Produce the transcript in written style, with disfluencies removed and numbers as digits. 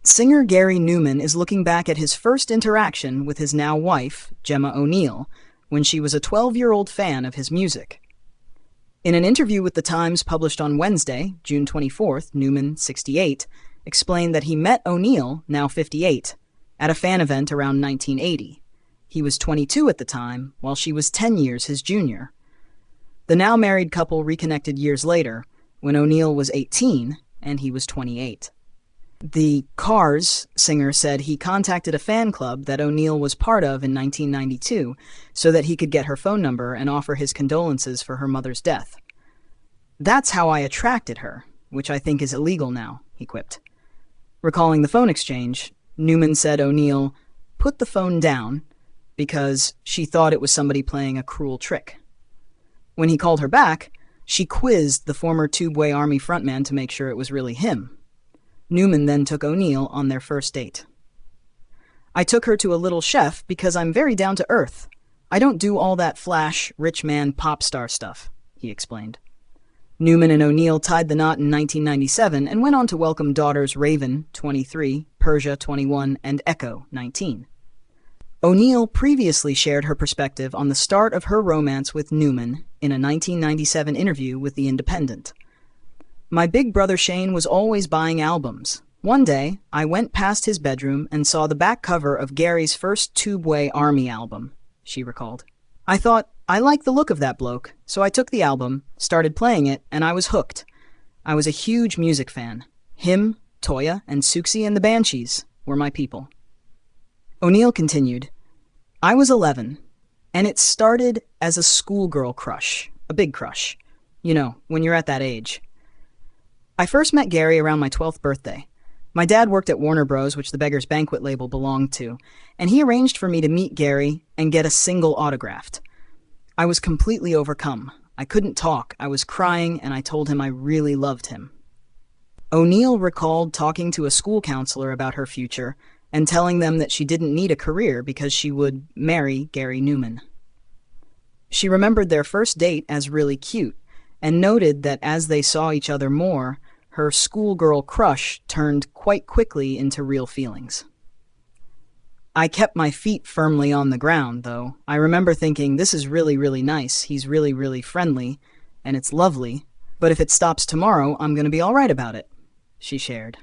Singer Gary Numan is looking back at his first interaction with his now wife, Gemma O'Neill, when she was a 12-year-old fan of his music. In an interview with The Times published on Wednesday, June 24th, Numan, 68, explained that he met O'Neill, now 58, at a fan event around 1980. He was 22 at the time, while she was 10 years his junior. The now married couple reconnected years later, when O'Neill was 18 and he was 28. The Cars singer said he contacted a fan club that O'Neill was part of in 1992 so that he could get her phone number and offer his condolences for her mother's death. "That's how I attracted her, which I think is illegal now," he quipped. Recalling the phone exchange, Numan said O'Neill put the phone down because she thought it was somebody playing a cruel trick. When he called her back, she quizzed the former Tubeway Army frontman to make sure it was really him. Numan then took O'Neill on their first date. "I took her to a little chef because I'm very down to earth. I don't do all that flash, rich man, pop star stuff," he explained. Numan and O'Neill tied the knot in 1997 and went on to welcome daughters Raven, 23, Persia, 21, and Echo, 19. O'Neill previously shared her perspective on the start of her romance with Numan in a 1997 interview with The Independent. "My big brother Shane was always buying albums. One day, I went past his bedroom and saw the back cover of Gary's first Tubeway Army album," she recalled. "I thought, I like the look of that bloke, so I took the album, started playing it, and I was hooked. I was a huge music fan. Him, Toya, and Suxi and the Banshees were my people." O'Neill continued, "I was 11, and it started as a schoolgirl crush, a big crush. You know, when you're at that age. I first met Gary around my 12th birthday. My dad worked at Warner Bros., which the Beggar's Banquet label belonged to, and he arranged for me to meet Gary and get a single autographed. I was completely overcome. I couldn't talk, I was crying, and I told him I really loved him." O'Neill recalled talking to a school counselor about her future and telling them that she didn't need a career because she would marry Gary Numan. She remembered their first date as really cute and noted that as they saw each other more, her schoolgirl crush turned quite quickly into real feelings. "I kept my feet firmly on the ground, though. I remember thinking, this is really, really nice. He's really, really friendly, and it's lovely. But if it stops tomorrow, I'm going to be all right about it," she shared.